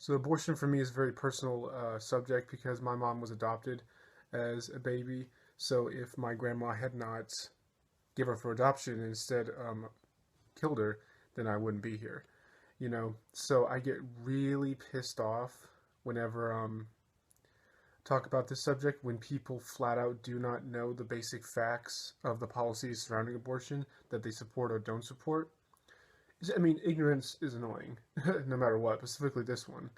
So abortion for me is a very personal subject because my mom was adopted as a baby. So if my grandma had not given her for adoption and instead killed her, then I wouldn't be here. So I get really pissed off whenever talk about this subject when people flat out do not know the basic facts of the policies surrounding abortion that they support or don't support. I mean, ignorance is annoying, no matter what, but specifically this one,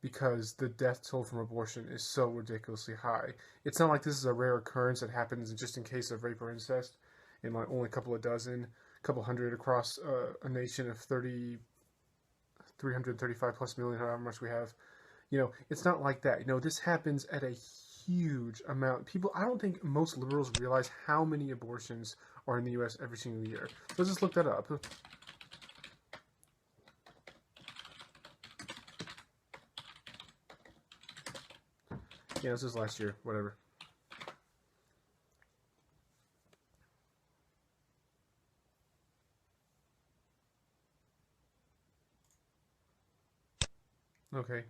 because the death toll from abortion is so ridiculously high. It's not like this is a rare occurrence that happens just in case of rape or incest, in like only a couple of dozen, a couple hundred across a nation of 335 plus million, however much we have. It's not like that. This happens at a huge amount. People, I don't think most liberals realize how many abortions are in the U.S. every single year. Let's just look that up. Yeah, this is last year, whatever. Okay,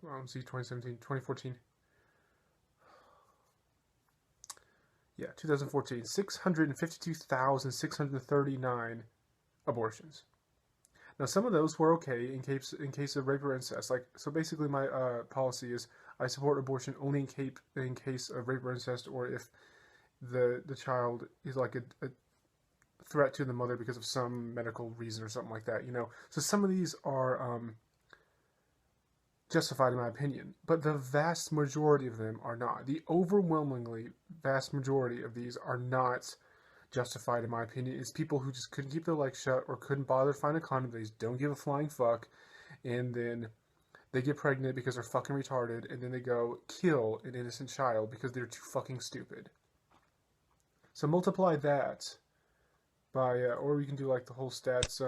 let's see, 2017, 2014. Yeah, 2014, 652,639 abortions. Now, some of those were okay in case of rape or incest. So basically, my policy is I support abortion only in case of rape or incest, or if the child is like a threat to the mother because of some medical reason or something like that. So some of these are justified in my opinion, but the vast majority of them are not. The overwhelmingly vast majority of these are not justified in my opinion. It's people who just couldn't keep their legs shut or couldn't bother to find a condom. They just don't give a flying fuck, and then they get pregnant because they're fucking retarded, and then they go kill an innocent child because they're too fucking stupid. So multiply that by, or we can do like the whole stats.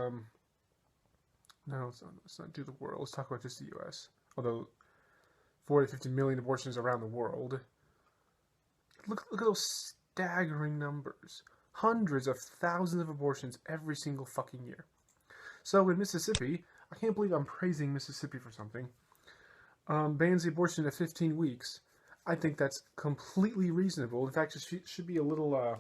No, let's not do the world. Let's talk about just the U.S. Although 40 to 50 million abortions around the world. Look at those staggering numbers. Hundreds of thousands of abortions every single fucking year. So in Mississippi, I can't believe I'm praising Mississippi for something, bans the abortion at 15 weeks. I think that's completely reasonable. In fact, it should be a little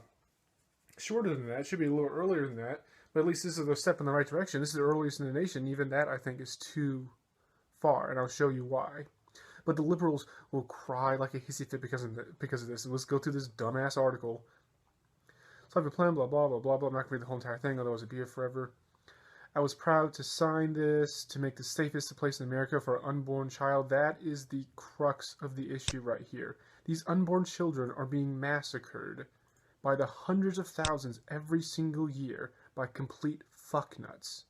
shorter than that. It should be a little earlier than that. But at least this is a step in the right direction. This is the earliest in the nation. Even that, I think, is too far, and I'll show you why. But the liberals will cry like a hissy fit because of this. And let's go through this dumbass article. So I have a plan, blah, blah, blah, blah, blah. I'm not going to read the whole entire thing, otherwise it'd be here forever. I was proud to sign this to make the safest place in America for an unborn child. That is the crux of the issue right here. These unborn children are being massacred by the hundreds of thousands every single year by complete fucknuts.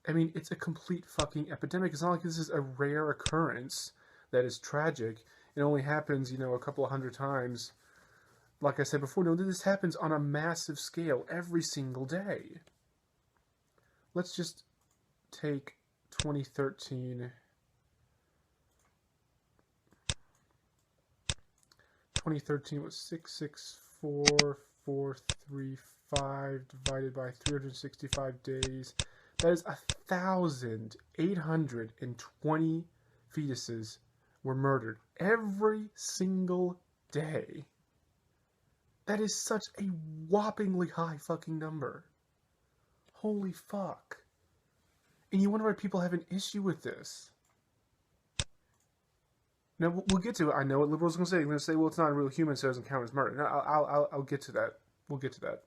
I mean, it's a complete fucking epidemic. It's not like this is a rare occurrence that is tragic. It only happens, a couple of hundred times. Like I said before, no, this happens on a massive scale every single day. Let's just take 2013. 2013 was 664,435 divided by 365 days. That is 1,820 fetuses were murdered every single day. That is such a whoppingly high fucking number. Holy fuck. And you wonder why people have an issue with this. Now, we'll get to it. I know what liberals are going to say. They're going to say, well, it's not a real human, so it doesn't count as murder. No, I'll get to that. We'll get to that.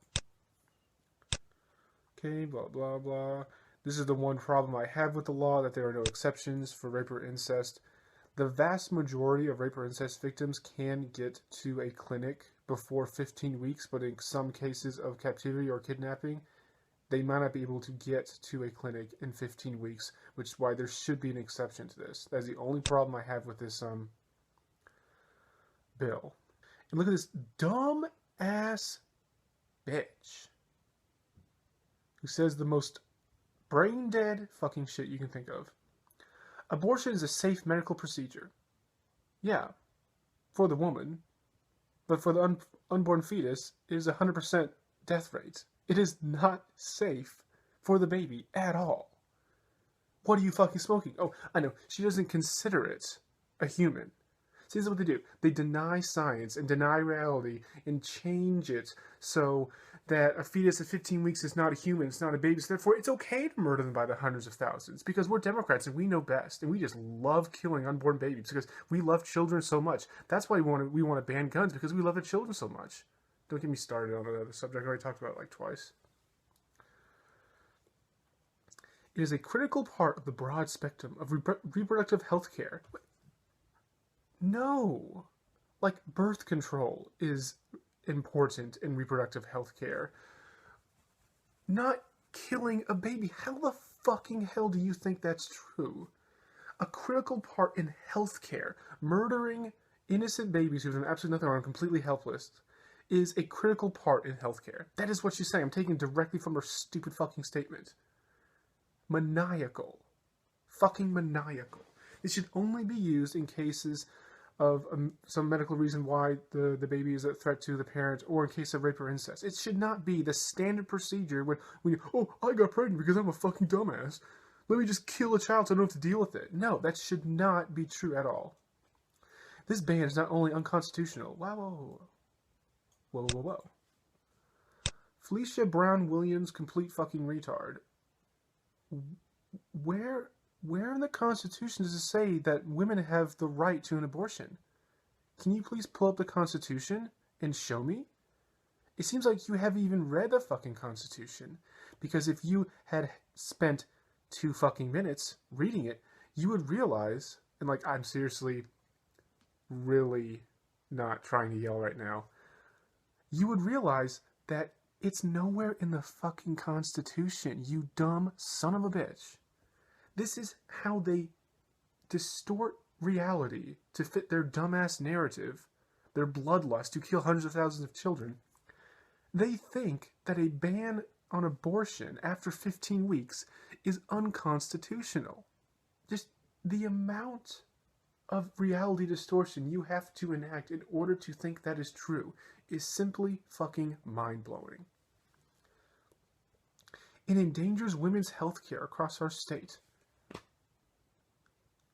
Okay, blah, blah, blah. This is the one problem I have with the law, that there are no exceptions for rape or incest. The vast majority of rape or incest victims can get to a clinic before 15 weeks, but in some cases of captivity or kidnapping, they might not be able to get to a clinic in 15 weeks, which is why there should be an exception to this. That's the only problem I have with this bill. And look at this dumb ass bitch who says the most brain dead fucking shit you can think of. Abortion is a safe medical procedure. Yeah, for the woman, but for the unborn fetus, it is 100% death rate. It is not safe for the baby at all. What are you fucking smoking? Oh, I know. She doesn't consider it a human. See, this is what they do. They deny science and deny reality and change it so that a fetus at 15 weeks is not a human, it's not a baby, so therefore it's okay to murder them by the hundreds of thousands because we're Democrats and we know best and we just love killing unborn babies because we love children so much. That's why we want to ban guns, because we love the children so much. Don't get me started on another subject. I already talked about it like twice. It is a critical part of the broad spectrum of reproductive health care. No. Like, birth control is important in reproductive health care. Not killing a baby. How the fucking hell do you think that's true? A critical part in health care, murdering innocent babies who've done absolutely nothing wrong, completely helpless, is a critical part in health care. That is what she's saying. I'm taking directly from her stupid fucking statement. Maniacal. Fucking maniacal. It should only be used in cases of some medical reason why the baby is a threat to the parent, or in case of rape or incest. It should not be the standard procedure when you, oh, I got pregnant because I'm a fucking dumbass. Let me just kill a child so I don't have to deal with it. No, that should not be true at all. This ban is not only unconstitutional. Wow, whoa, whoa, whoa, whoa, whoa. Felicia Brown Williams, complete fucking retard. Where in the Constitution does it say that women have the right to an abortion? Can you please pull up the Constitution and show me? It seems like you haven't even read the fucking Constitution. Because if you had spent 2 fucking minutes reading it, you would realize, and like, I'm seriously really not trying to yell right now, you would realize that it's nowhere in the fucking Constitution, you dumb son of a bitch. This is how they distort reality to fit their dumbass narrative, their bloodlust to kill hundreds of thousands of children. They think that a ban on abortion after 15 weeks is unconstitutional. Just the amount of reality distortion you have to enact in order to think that is true is simply fucking mind-blowing. It endangers women's health care across our state.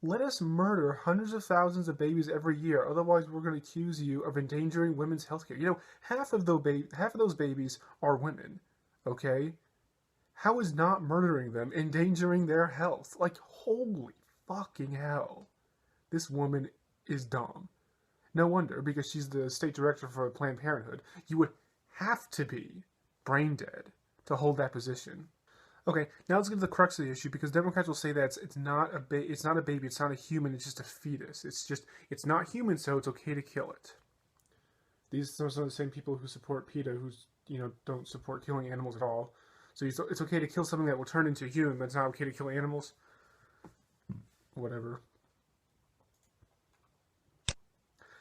Let us murder hundreds of thousands of babies every year, otherwise we're going to accuse you of endangering women's health care. You know, half of those babies are women, okay? How is not murdering them endangering their health? Like, holy fucking hell. This woman is dumb. No wonder, because she's the state director for Planned Parenthood. You would have to be brain dead to hold that position. Okay, now let's get to the crux of the issue, because Democrats will say that it's not a baby, it's not a human, it's just a fetus. It's not human, so it's okay to kill it. These are some of the same people who support PETA, who don't support killing animals at all. So it's okay to kill something that will turn into a human, but it's not okay to kill animals. Whatever.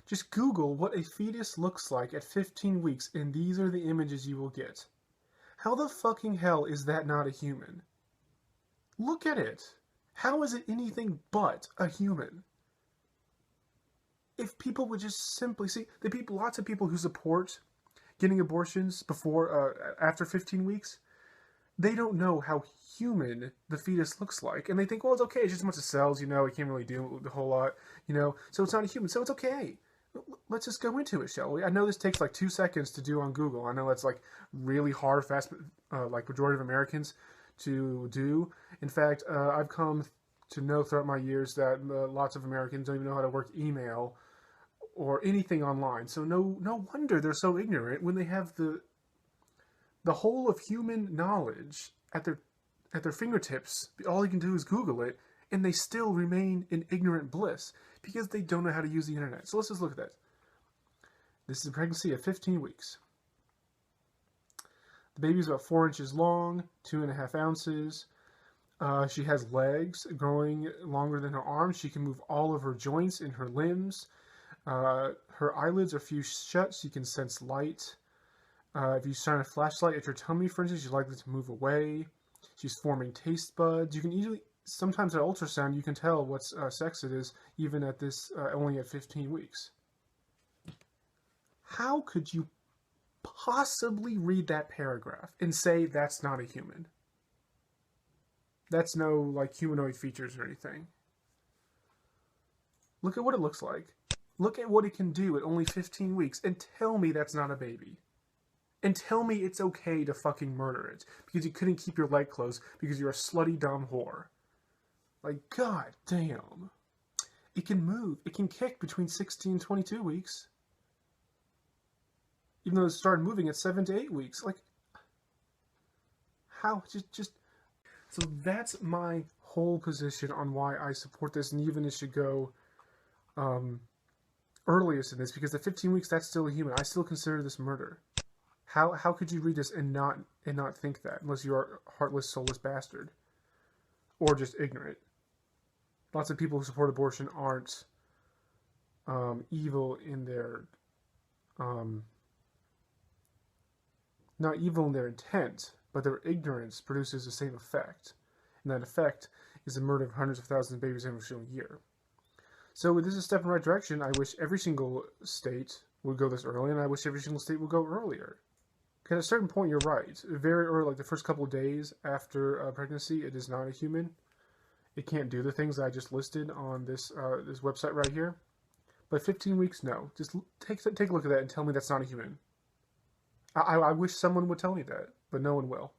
Just Google what a fetus looks like at 15 weeks, and these are the images you will get. How the fucking hell is that not a human? Look at it. How is it anything but a human? If people would just simply see, lots of people who support getting abortions after 15 weeks, they don't know how human the fetus looks like, and they think, well, it's okay, it's just a bunch of cells, it can't really do a whole lot, so it's not a human, so it's okay. Let's just go into it, shall we? I know this takes like 2 seconds to do on Google. I know that's like really hard, like majority of Americans to do. In fact, I've come to know throughout my years that lots of Americans don't even know how to work email or anything online. So no wonder they're so ignorant when they have the whole of human knowledge at their fingertips. All you can do is Google it, and they still remain in ignorant bliss because they don't know how to use the internet. So let's just look at that. This is a pregnancy at 15 weeks. The baby's about 4 inches long, 2.5 ounces. She has legs growing longer than her arms. She can move all of her joints in her limbs. Her eyelids are fused shut so you can sense light. If you shine a flashlight at your tummy, for instance, you're likely to move away. She's forming taste buds. You can easily, sometimes at ultrasound, you can tell what sex it is, even at this, only at 15 weeks. How could you possibly read that paragraph and say that's not a human? That's no, like, humanoid features or anything. Look at what it looks like. Look at what it can do at only 15 weeks, and tell me that's not a baby. And tell me it's okay to fucking murder it because you couldn't keep your leg closed because you're a slutty dumb whore. Like, god damn. It can move. It can kick between 16 and 22 weeks. Even though it started moving at 7 to 8 weeks. Like, how? Just. So that's my whole position on why I support this, and even it should go earliest in this, because at 15 weeks, that's still a human. I still consider this murder. How could you read this and not think that, unless you are a heartless, soulless bastard, or just ignorant? Lots of people who support abortion aren't evil in their not evil in their intent, but their ignorance produces the same effect, and that effect is the murder of hundreds of thousands of babies every single year. So this is a step in the right direction. I wish every single state would go this early, and I wish every single state would go earlier. Because at a certain point, you're right. Very early, like the first couple of days after pregnancy, it is not a human. It can't do the things that I just listed on this this website right here. But 15 weeks, no. Just take a look at that and tell me that's not a human. I wish someone would tell me that, but no one will.